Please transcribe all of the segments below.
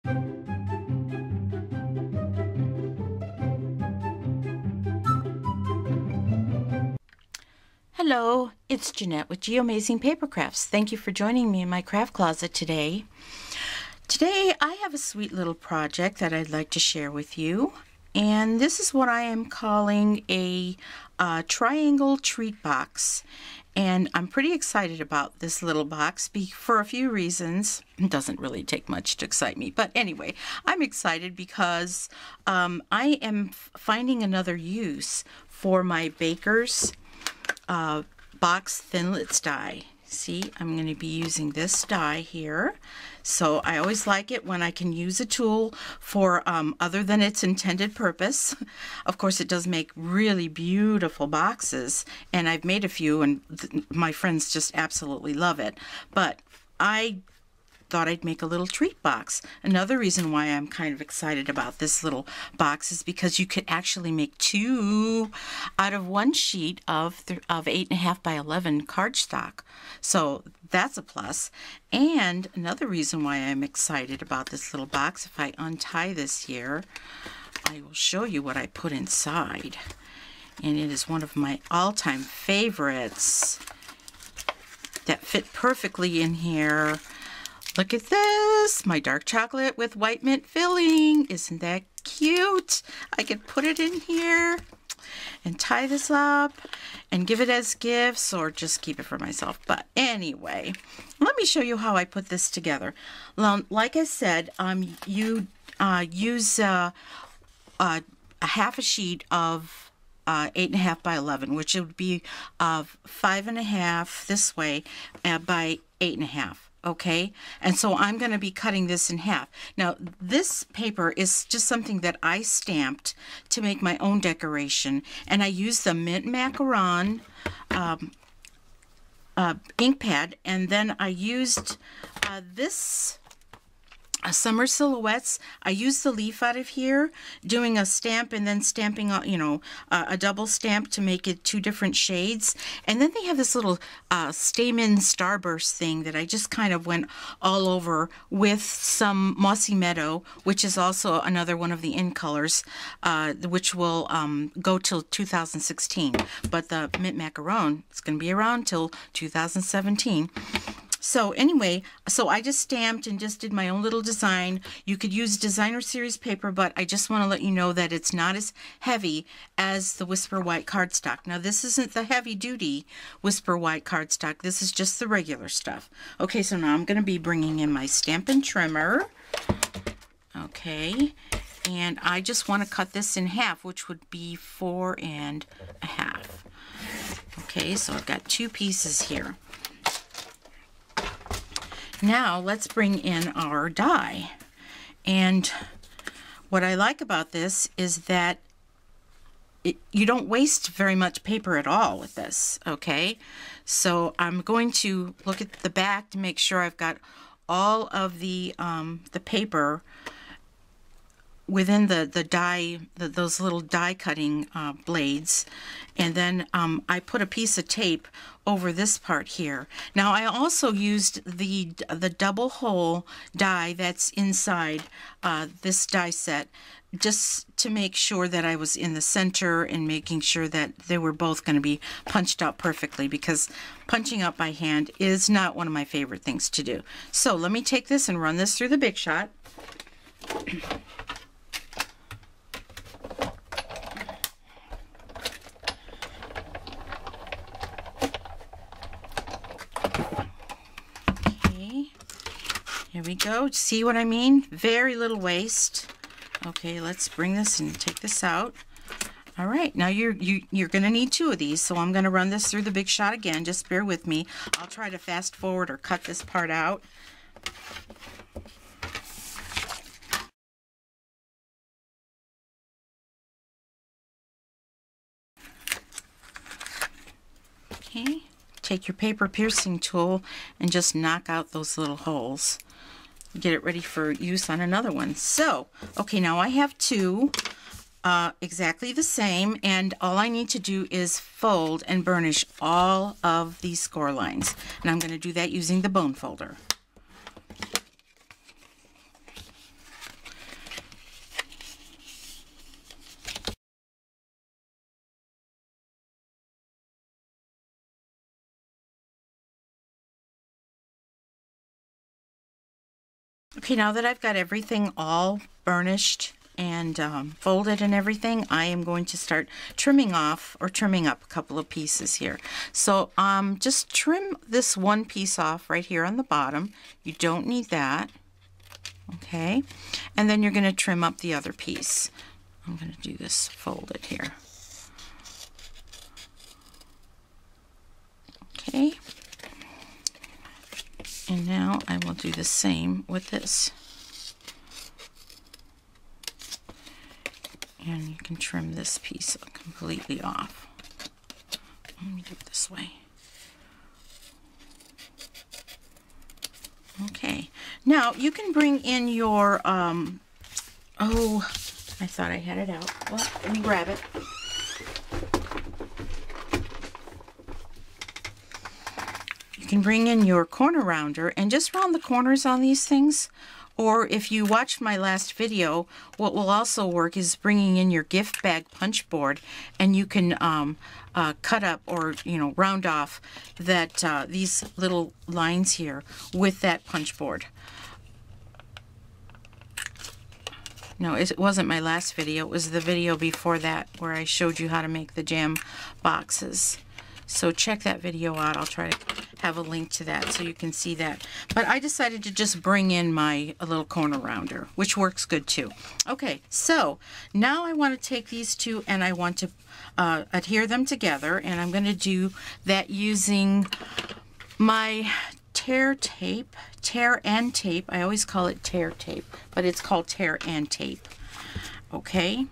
Hello, it's Jeanette with Geomazing Paper Crafts. Thank you for joining me in my craft closet today. Today I have a sweet little project that I'd like to share with you, and this is what I am calling a triangle treat box. And I'm pretty excited about this little box for a few reasons. It doesn't really take much to excite me, but anyway, I'm excited because I am finding another use for my Baker's Box Thinlits die. See, I'm going to be using this die here. So I always like it when I can use a tool for other than its intended purpose. Of course, it does make really beautiful boxes, and I've made a few, and my friends just absolutely love it. But I thought I'd make a little treat box. Another reason why I'm kind of excited about this little box is because you could actually make two out of one sheet of 8.5 by 11 cardstock. So that's a plus. And another reason why I'm excited about this little box, if I untie this here, I will show you what I put inside. And it is one of my all-time favorites that fit perfectly in here. Look at this, my dark chocolate with white mint filling. Isn't that cute? I could put it in here and tie this up and give it as gifts, or just keep it for myself. But anyway, let me show you how I put this together. Like I said, you use a half a sheet of 8.5 by 11, which would be 5.5 this way by 8.5. Okay, and so I'm going to be cutting this in half. Now, this paper is just something that I stamped to make my own decoration, and I used the mint Macaron ink pad, and then I used this Summer Silhouettes. I used the leaf out of here, doing a stamp and then stamping, a double stamp to make it two different shades. And then they have this little stamen starburst thing that I just kind of went all over with some Mossy Meadow, which is also another one of the in colors, which will go till 2016. But the mint Macaron is going to be around till 2017. So anyway, so I just stamped and just did my own little design. You could use designer series paper, but I just want to let you know that it's not as heavy as the Whisper White cardstock. Now, this isn't the heavy duty Whisper White cardstock. This is just the regular stuff. Okay, so now I'm going to be bringing in my Stampin' Trimmer. Okay, and I just want to cut this in half, which would be 4.5. Okay, so I've got two pieces here. Now let's bring in our die. And what I like about this is that you don't waste very much paper at all with this, okay? So I'm going to look at the back to make sure I've got all of the paper within the die, those little die cutting blades, and then I put a piece of tape over this part here. Now, I also used the double hole die that's inside this die set, just to make sure that I was in the center and making sure that they were both going to be punched out perfectly, because punching out by hand is not one of my favorite things to do. So let me take this and run this through the Big Shot. Here we go. See what I mean? Very little waste. Okay, let's bring this and take this out. All right, now you're going to need two of these, so I'm going to run this through the Big Shot again. Just bear with me. I'll try to fast forward or cut this part out. Okay, take your paper piercing tool and just knock out those little holes. Get it ready for use on another one. So, okay, now I have two exactly the same, and all I need to do is fold and burnish all of these score lines. And I'm going to do that using the bone folder. Okay, now that I've got everything all burnished and folded and everything, I am going to start trimming off or trimming up a couple of pieces here. So just trim this one piece off right here on the bottom. You don't need that. Okay, and then you're going to trim up the other piece. I'm going to do this folded here. Okay, and now I will do the same with this. And you can trim this piece completely off. Let me do it this way. Okay, now you can bring in your, oh, I thought I had it out. Well, let me grab it. You can bring in your corner rounder and just round the corners on these things. Or if you watched my last video, what will also work is bringing in your gift bag punch board, and you can cut up or round off that these little lines here with that punch board. No, it wasn't my last video. It was the video before that where I showed you how to make the jam boxes. So check that video out. I'll try to have a link to that so you can see that. But I decided to just bring in my little corner rounder, which works good too. Okay, so now I want to take these two and I want to adhere them together, and I'm going to do that using my tear and tape. I always call it tear tape, but it's called tear and tape. Okay,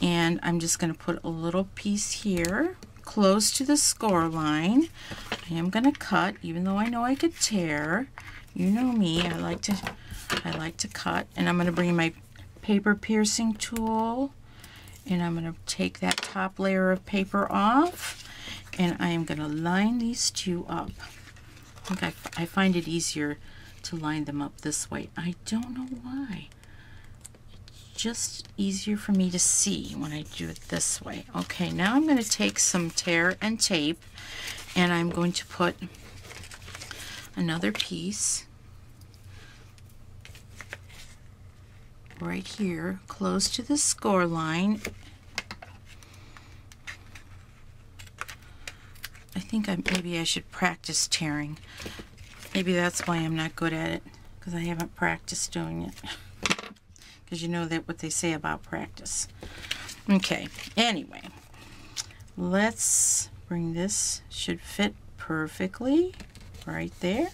and I'm just going to put a little piece here close to the score line. I am going to cut, even though I know I could tear. You know me, I like to cut. And I'm going to bring my paper piercing tool, and I'm going to take that top layer of paper off, and I am going to line these two up. I find it easier to line them up this way. I don't know why. Just easier for me to see when I do it this way. Okay, now I'm going to take some tear and tape, and I'm going to put another piece right here close to the score line. I think maybe I should practice tearing. Maybe that's why I'm not good at it, because I haven't practiced doing it. Because you know that what they say about practice. Okay, anyway, let's bring this, should fit perfectly right there.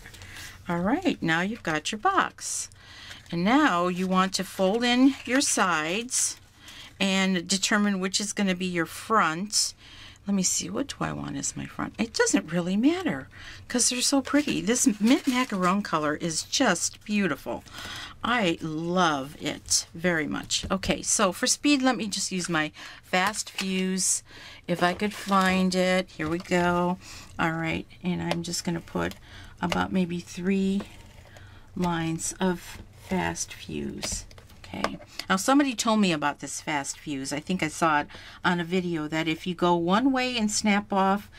All right, now you've got your box. And now you want to fold in your sides and determine which is going to be your front. Let me see, what do I want as my front? It doesn't really matter because they're so pretty. This mint macaron color is just beautiful. I love it very much. Okay, so for speed, let me just use my fast fuse. If I could find it, here we go. All right, and I'm just going to put about maybe 3 lines of fast fuse. Okay, now somebody told me about this fast fuse. I think I saw it on a video that if you go one way and snap off,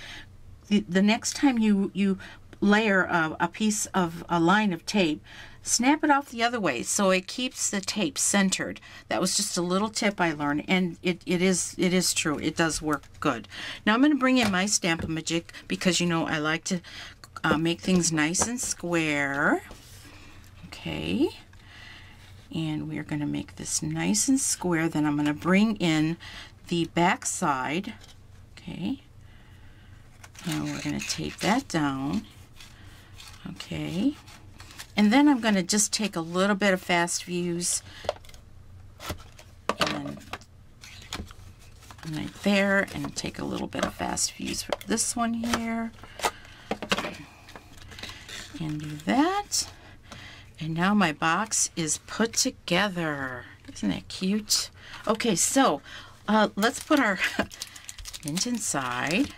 the next time you layer a piece of a line of tape, snap it off the other way so it keeps the tape centered. That was just a little tip I learned, and it is true. It does work good. Now I'm going to bring in my Stamp-a-ma-jig because you know I like to make things nice and square. Okay, and we're going to make this nice and square. Then I'm going to bring in the back side. Okay, and we're going to tape that down. Okay, and then I'm going to just take a little bit of fast fuse and right there, and take a little bit of fast fuse for this one here, and do that. And now my box is put together. Isn't that cute? Okay, so let's put our mint inside.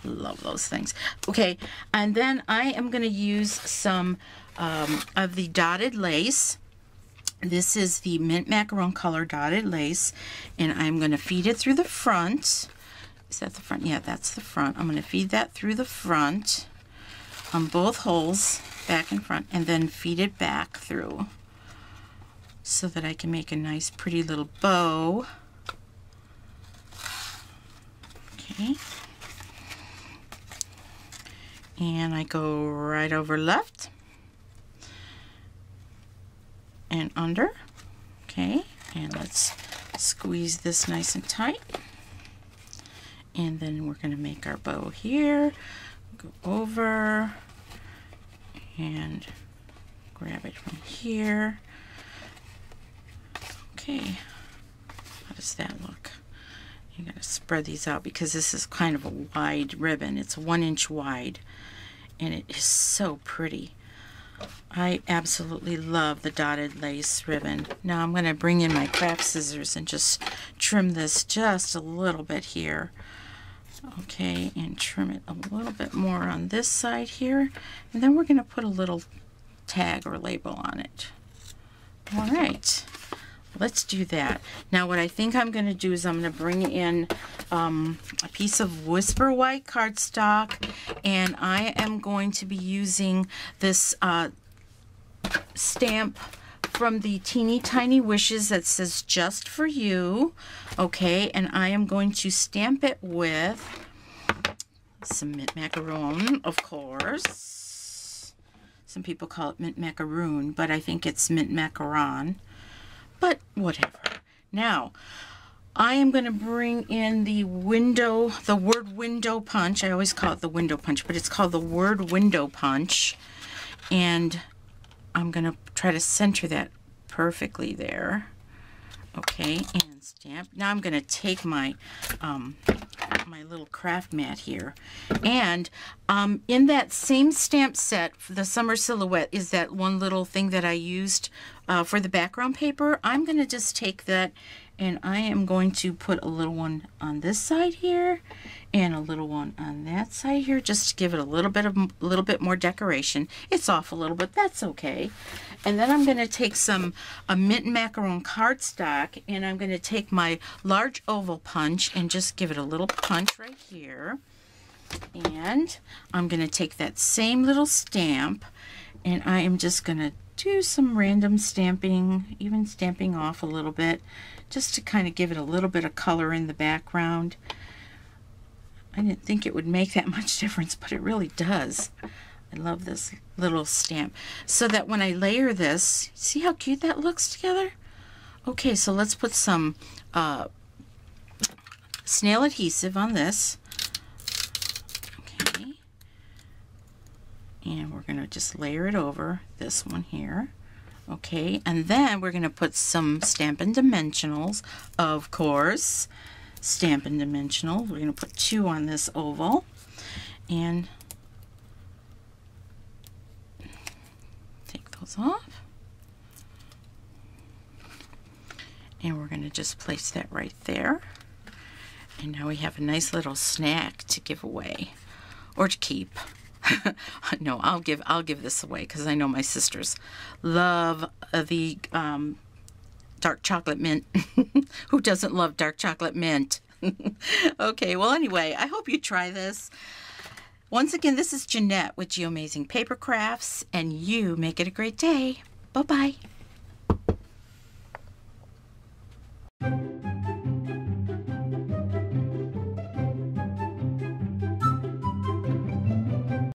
Love those things. Okay, and then I am going to use some of the dotted lace. This is the mint macaron color dotted lace, and I'm going to feed it through the front. Is that the front? Yeah, that's the front. I'm going to feed that through the front on both holes. back and front, and then feed it back through so that I can make a nice pretty little bow. Okay. And I go right over left and under. Okay, and let's squeeze this nice and tight. And then we're going to make our bow here. Go over and grab it from here. Okay, how does that look? You got to spread these out because this is kind of a wide ribbon. It's 1 inch wide, and it is so pretty. I absolutely love the dotted lace ribbon. Now I'm going to bring in my craft scissors and just trim this just a little bit here. Okay, and trim it a little bit more on this side here, and then we're going to put a little tag or label on it. All right, let's do that. Now what I think I'm going to do is I'm going to bring in a piece of Whisper White cardstock, and I am going to be using this stamp from the Teeny Tiny Wishes that says Just For You. Okay, and I am going to stamp it with some mint macaron, of course. Some people call it mint macaroon, but I think it's mint macaron. But whatever. Now, I am going to bring in the word window punch. I always call it the window punch, but it's called the word window punch. And I'm going to try to center that perfectly there. Okay, and stamp. Now I'm going to take my my little craft mat here, and in that same stamp set for the summer silhouette is that one little thing that I used for the background paper. I'm going to just take that, and I am going to put a little one on this side here and a little one on that side here, just to give it a little bit more decoration. It's off a little bit, that's okay. And then I'm going to take a mint macaron cardstock, and I'm going to take my large oval punch and just give it a little punch right here. And I'm going to take that same little stamp, and I am just going to do some random stamping, even stamping off a little bit, just to kind of give it a little bit of color in the background. I didn't think it would make that much difference, but it really does. I love this little stamp. So that when I layer this, see how cute that looks together? Okay, so let's put some snail adhesive on this. Okay. And we're going to just layer it over this one here. Okay, and then we're going to put some Stampin' Dimensionals, of course. Stampin' Dimensional. We're going to put 2 on this oval, and take those off. And we're going to just place that right there. And now we have a nice little snack to give away or to keep. No, I'll give this away because I know my sisters love the dark chocolate mint. Who doesn't love dark chocolate mint? Okay, well anyway, I hope you try this. Once again, this is Jeanette with Geomazing Paper Crafts, and you make it a great day. Bye-bye.